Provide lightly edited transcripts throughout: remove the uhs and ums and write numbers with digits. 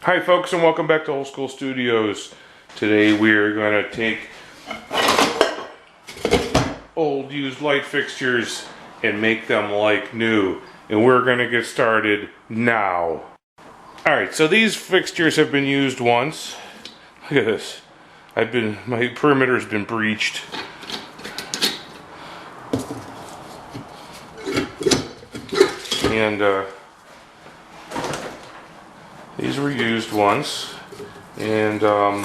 Hi folks, and welcome back to Old School Studios. Today we are going to take old used light fixtures and make them like new. And we're going to get started now. Alright, so these fixtures have been used once. Look at this. My perimeter's been breached. And these were used once, and we're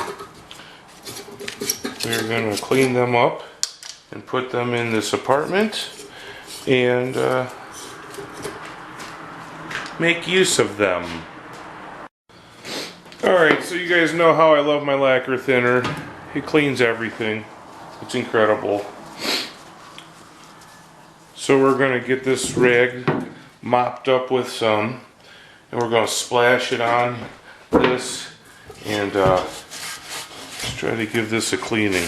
going to clean them up and put them in this apartment and make use of them. Alright, so you guys know how I love my lacquer thinner. It cleans everything. It's incredible. So we're going to get this rag mopped up with some, and we're going to splash it on this and let's try to give this a cleaning.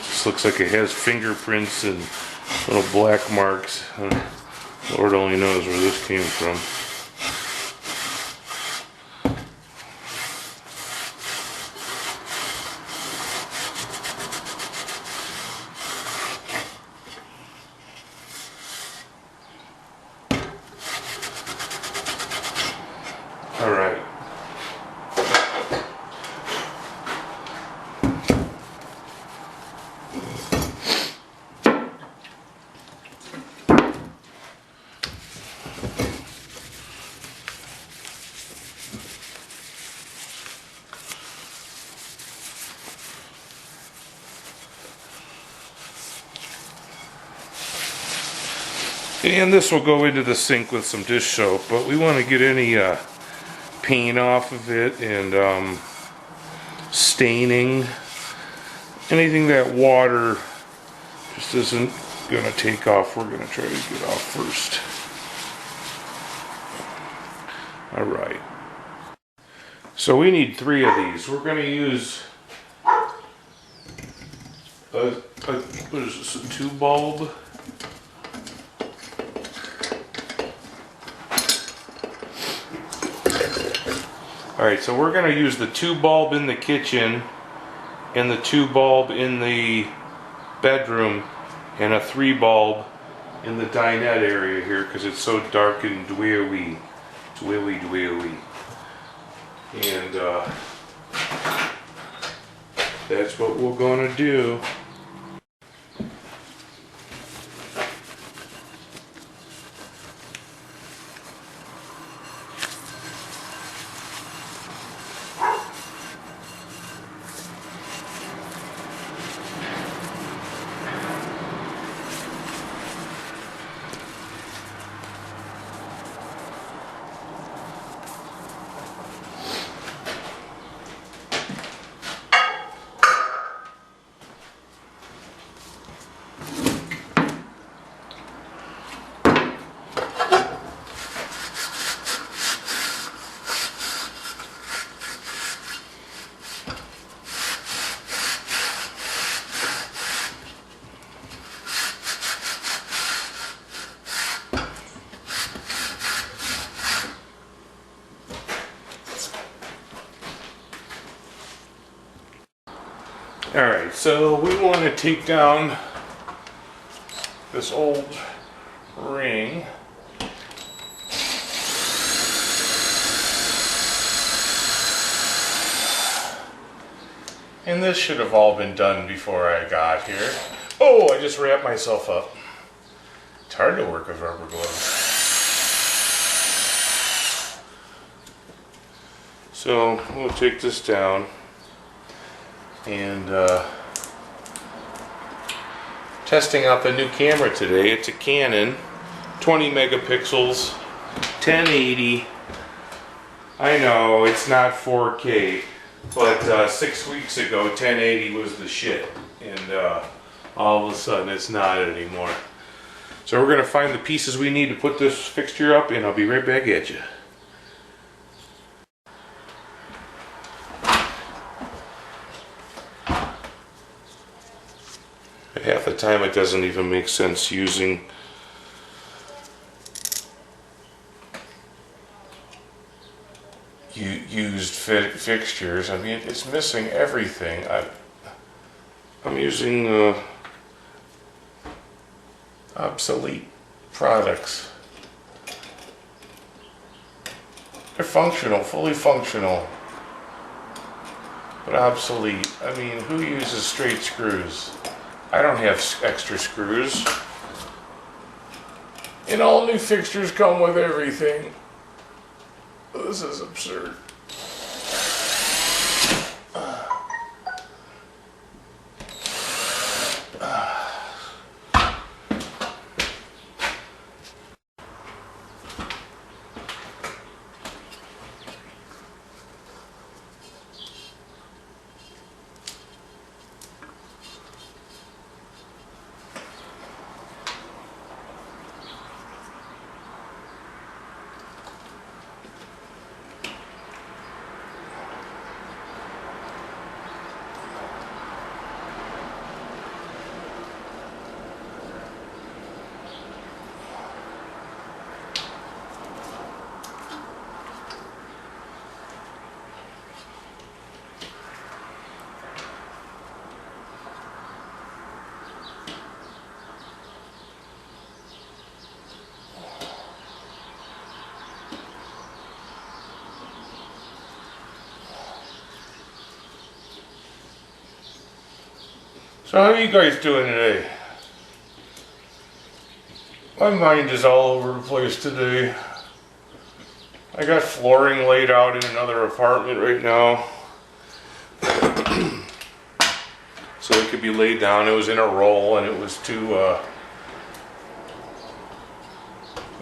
This looks like it has fingerprints and little black marks. Lord only knows where this came from. Alright. And this will go into the sink with some dish soap, but we want to get any paint off of it and staining. Anything that water just isn't going to take off, we're going to try to get off first. Alright. So we need 3 of these. We're going to use what is this, a 2-bulb? Alright, so we're going to use the 2-bulb in the kitchen and the 2-bulb in the bedroom and a 3-bulb in the dinette area here because it's so dark and dweewy. Dweewy. And that's what we're going to do. Alright, so we want to take down this old ring. And this should have all been done before I got here. Oh, I just wrapped myself up. It's hard to work with rubber gloves. So we'll take this down. And testing out the new camera today. It's a Canon, 20 megapixels, 1080. I know it's not 4K, but 6 weeks ago 1080 was the shit, and all of a sudden it's not anymore. So we're going to find the pieces we need to put this fixture up, and I'll be right back at you. half the time it doesn't even make sense using used fixtures. I mean, it's missing everything. I'm using obsolete products. They're functional, fully functional, but obsolete. I mean, who uses straight screws? I don't have extra screws. And all new fixtures come with everything. This is absurd. So how are you guys doing today? My mind is all over the place today. I got flooring laid out in another apartment right now. So it could be laid down. It was in a roll and it was too, it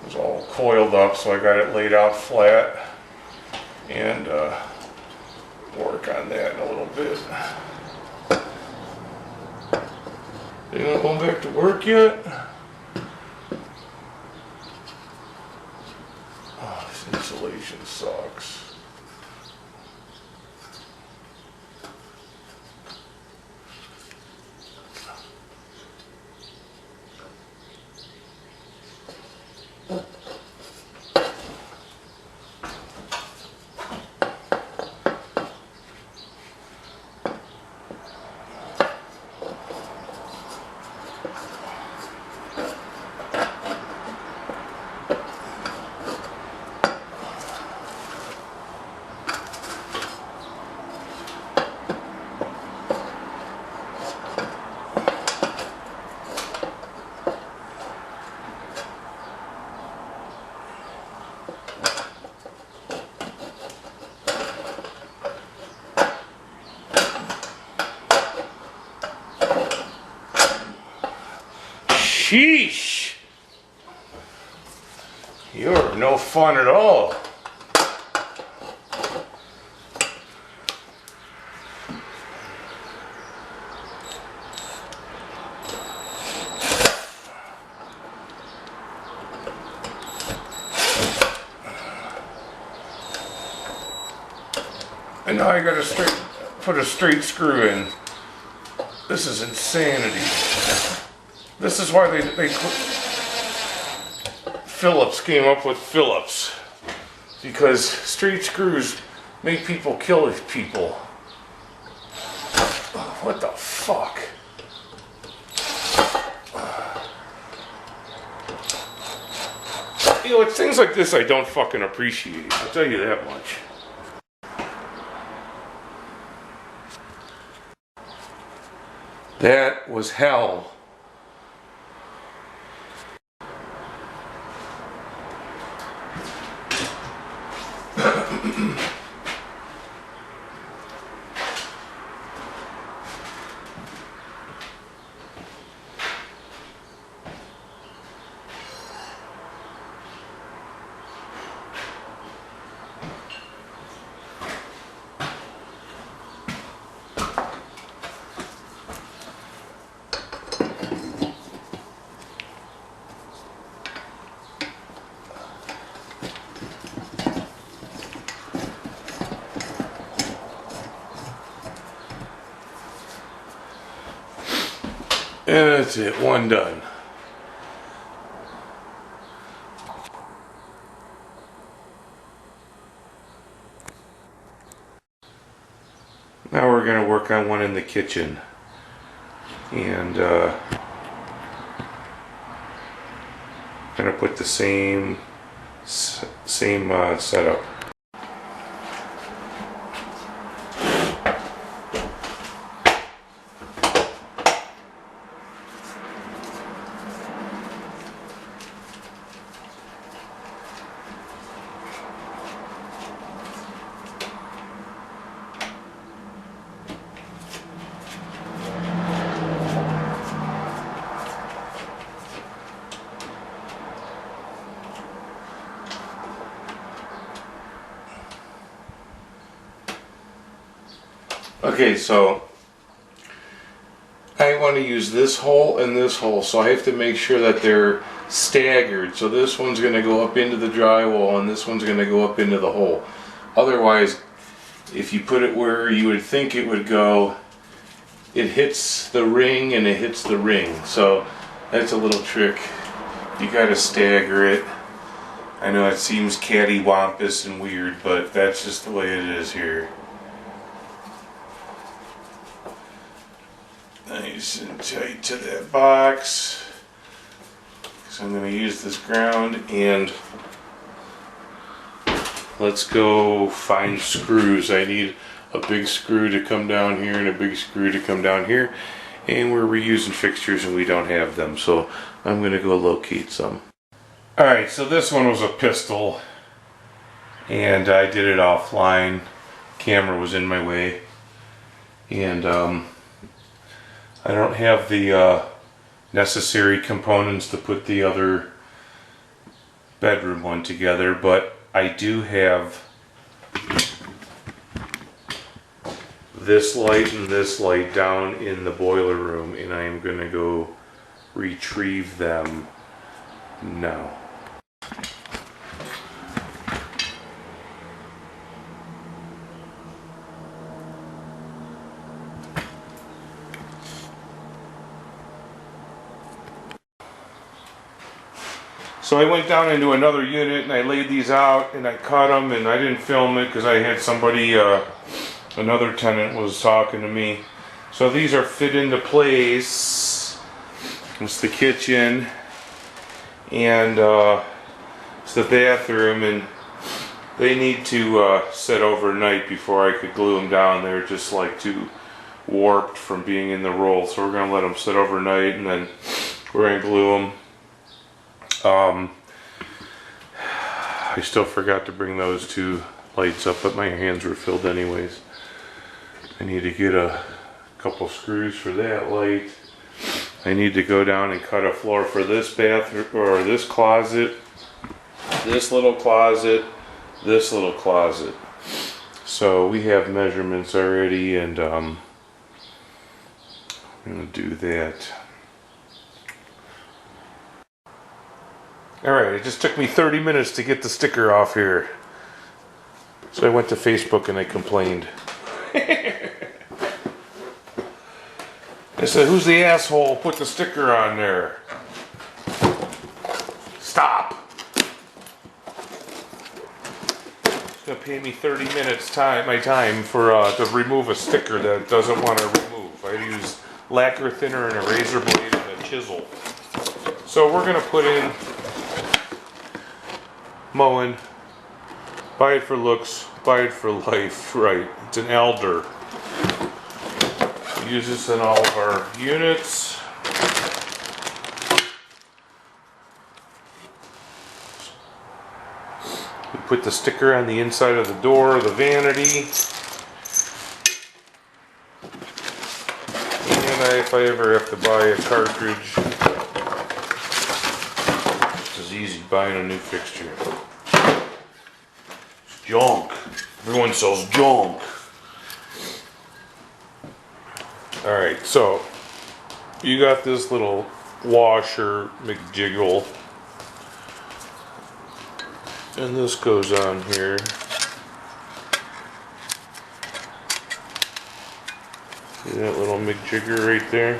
was all coiled up, so I got it laid out flat. And work on that in a little bit. You not going back to work yet? Oh, this insulation sucks. Sheesh! You're no fun at all. And now I gotta put a straight screw in. This is insanity. This is why Phillips came up with Phillips. Because straight screws make people kill people. What the fuck? You know, it's things like this I don't fucking appreciate. I'll tell you that much. That was hell. And that's it, one done. Now we're going to work on one in the kitchen. And going to put the same setup. Okay, so I want to use this hole and this hole, so I have to make sure that they're staggered. So this one's going to go up into the drywall and this one's going to go up into the hole. Otherwise, if you put it where you would think it would go, it hits the ring and it hits the ring. So that's a little trick. You got to stagger it. I know it seems cattywampus and weird, but that's just the way it is here. Nice and tight to that box. So I'm going to use this ground, and let's go find screws. I need a big screw to come down here and a big screw to come down here, and we're reusing fixtures and we don't have them, so I'm going to go locate some. Alright, so this one was a pistol and I did it offline. Camera was in my way, and I don't have the necessary components to put the other bedroom one together, but I do have this light and this light down in the boiler room, and I am going to go retrieve them now. So I went down into another unit and I laid these out and I cut them, and I didn't film it because I had somebody, another tenant was talking to me. So these are fit into place. It's the kitchen and it's the bathroom, and they need to sit overnight before I could glue them down. They're just like too warped from being in the roll. So we're going to let them sit overnight and then we're going to glue them. I still forgot to bring those two lights up, but my hands were filled anyways. I need to get a couple screws for that light. I need to go down and cut a floor for this bathroom, or this closet, this little closet, this little closet. So we have measurements already, and I'm going to do that. Alright, it just took me 30 minutes to get the sticker off here. So I went to Facebook and I complained. I said, who's the asshole who put the sticker on there? Stop! It's going to pay me 30 minutes my time for to remove a sticker that it doesn't want to remove. I use lacquer thinner and a razor blade and a chisel. So we're going to put in Moen, buy it for looks, buy it for life, right? It's an elder. We use this in all of our units. We put the sticker on the inside of the door, the vanity. And if I ever have to buy a cartridge, it's as easy buying a new fixture. It's junk. Everyone sells junk. Alright, so you got this little washer McJiggle, and this goes on here. See that little McJigger right there?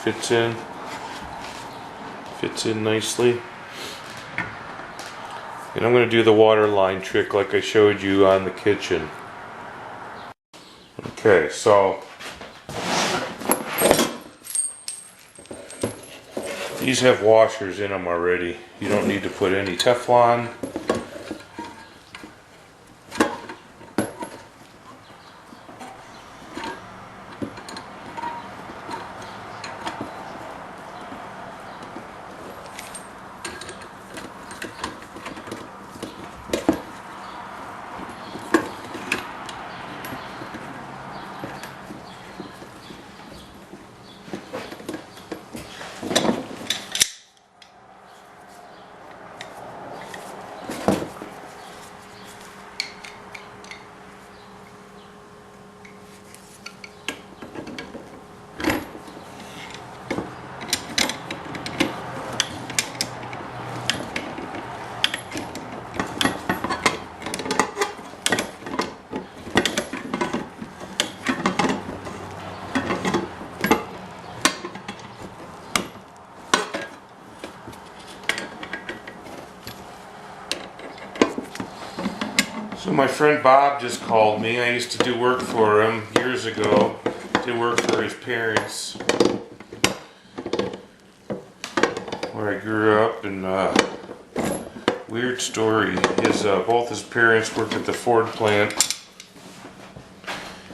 fits in nicely. And I'm going to do the water line trick like I showed you on the kitchen. Okay, so these have washers in them already. You don't need to put any Teflon. So my friend Bob just called me. I used to do work for him years ago. Did work for his parents where I grew up, and weird story. Both his parents worked at the Ford plant,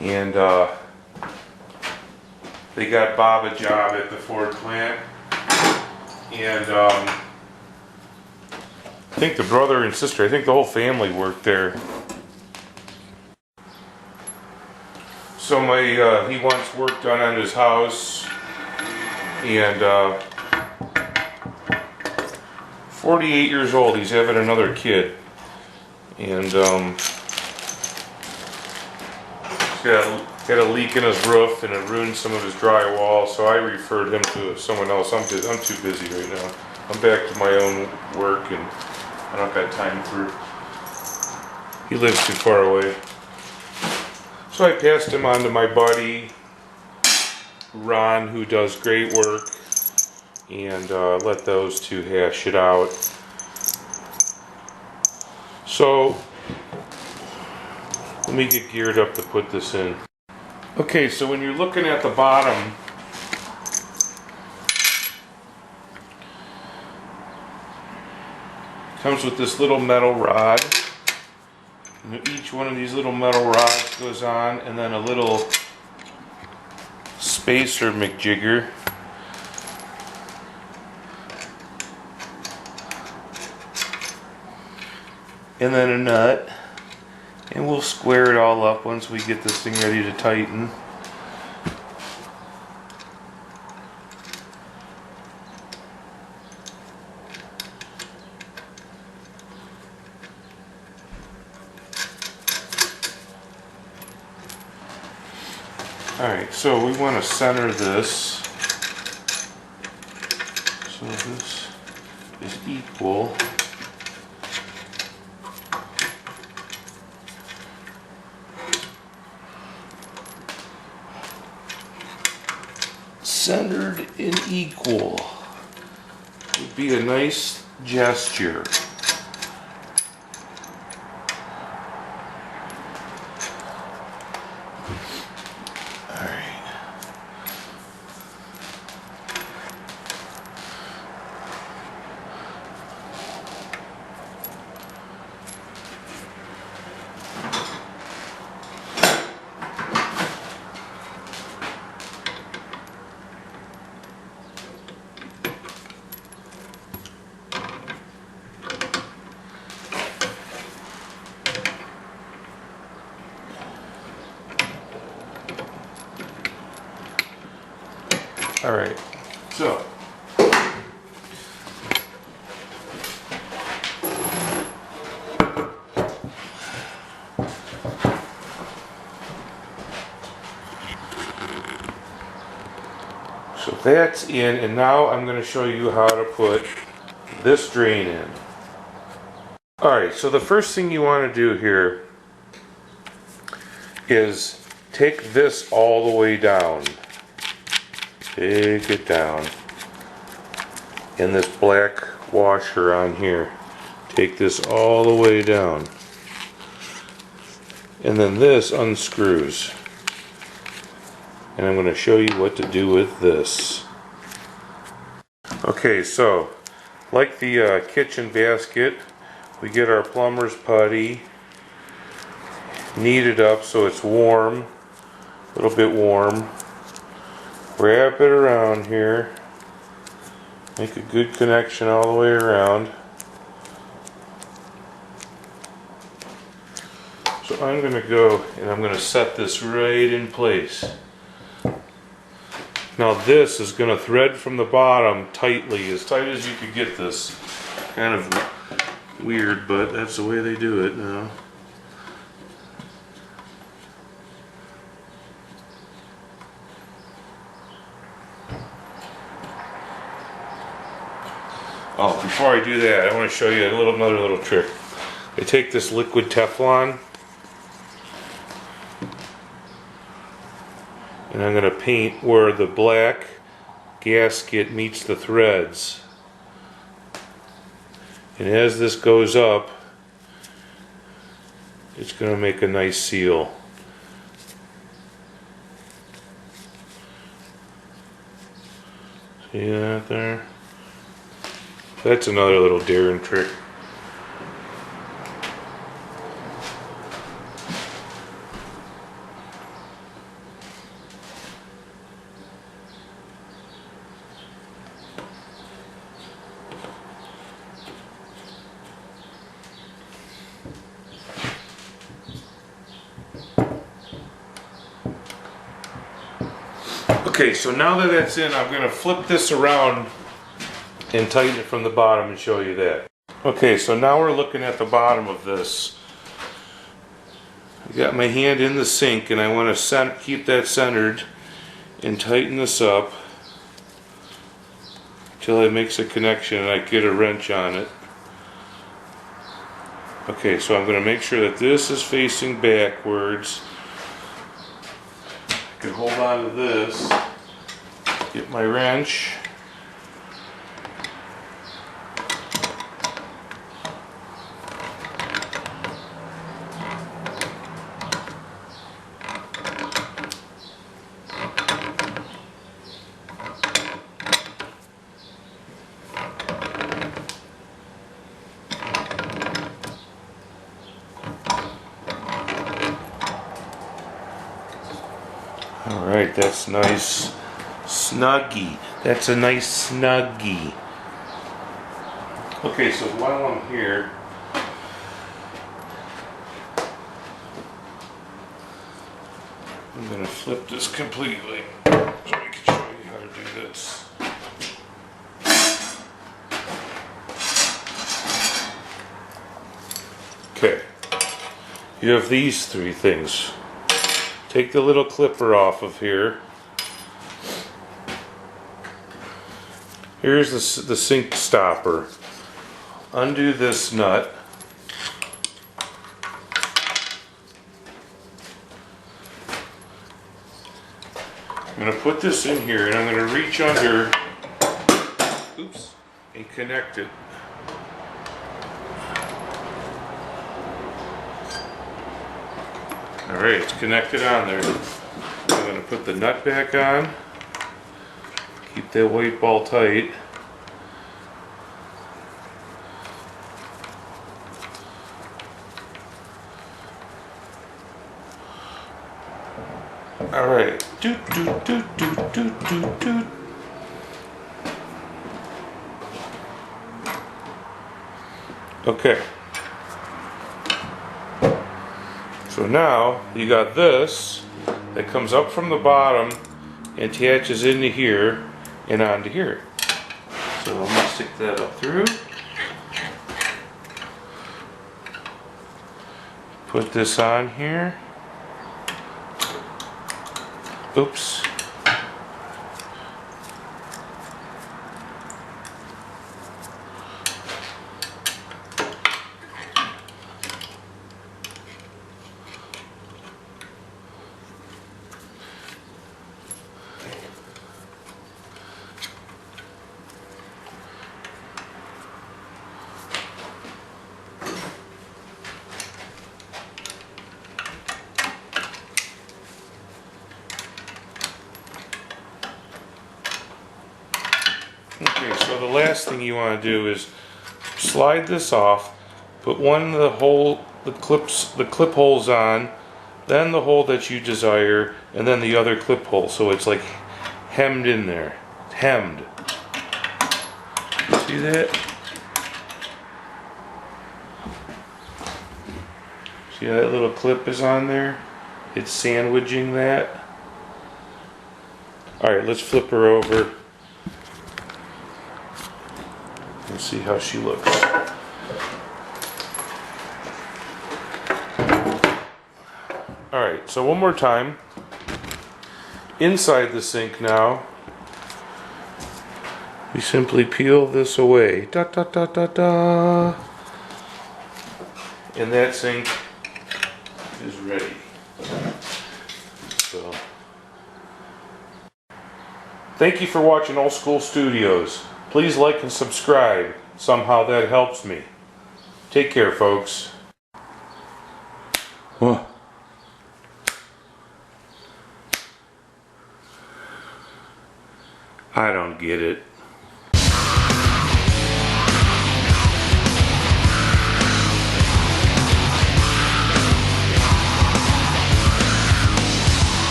and they got Bob a job at the Ford plant, and I think the brother and sister, I think the whole family worked there. So he wants work done on his house, and 48 years old, he's having another kid, and he's got a leak in his roof, and it ruined some of his drywall, so I referred him to someone else. I'm too busy right now. I'm back to my own work, and I don't got time he lives too far away. So I passed him on to my buddy, Ron, who does great work, and let those two hash it out. So, let me get geared up to put this in. Okay, so when you're looking at the bottom, it comes with this little metal rod. And each one of these little metal rods goes on, and then a little spacer McJigger. And then a nut. And we'll square it all up once we get this thing ready to tighten. Alright, so we want to center this so this is equal. Centered and equal would be a nice gesture. All right, so that's in, and now I'm going to show you how to put this drain in. Alright, so the first thing you want to do here is take this all the way down take it down. And this black washer on here, take this all the way down. And then this unscrews. And I'm going to show you what to do with this. Okay, so like the kitchen basket, we get our plumber's putty, knead it up so it's warm, a little bit warm. Wrap it around here, make a good connection all the way around. So I'm going to go and I'm going to set this right in place. Now this is going to thread from the bottom tightly, as tight as you could get this. Kind of weird, but that's the way they do it now. Oh, before I do that, I want to show you another little trick. I take this liquid Teflon and I'm going to paint where the black gasket meets the threads. And as this goes up, it's going to make a nice seal. See that there? That's another little daring trick. Okay, so now that that's in, I'm going to flip this around and tighten it from the bottom and show you that. Okay, so now we're looking at the bottom of this. I got my hand in the sink and I want to keep that centered and tighten this up until it makes a connection and I get a wrench on it. Okay, so I'm going to make sure that this is facing backwards. I can hold on to this, get my wrench. Alright, that's nice. Snuggy. That's a nice snuggy. Okay, so while I'm here, I'm going to flip this completely so I can show you how to do this. Okay, you have these three things. Take the little clipper off of here. Here's the sink stopper. Undo this nut. I'm going to put this in here and I'm going to reach under, oops, and connect it. Alright, it's connected on there. I'm going to put the nut back on. Keep that white ball tight. Alright. Doot, doot, doot, doot, doot, doot, doot. Okay. So now you got this that comes up from the bottom and attaches into here and onto here. So I'm going to stick that up through. Put this on here. Oops. Okay, so the last thing you want to do is slide this off, put one of the clip holes on, then the hole that you desire, and then the other clip hole, so it's like hemmed in there. Hemmed. See that? See how that little clip is on there? It's sandwiching that. Alright, let's flip her over and see how she looks. Alright, so one more time. Inside the sink now, we simply peel this away. Da da da da da. And that sink is ready. So, thank you for watching Old School Studios. Please like and subscribe. Somehow that helps me. Take care, folks. Whoa. I don't get it.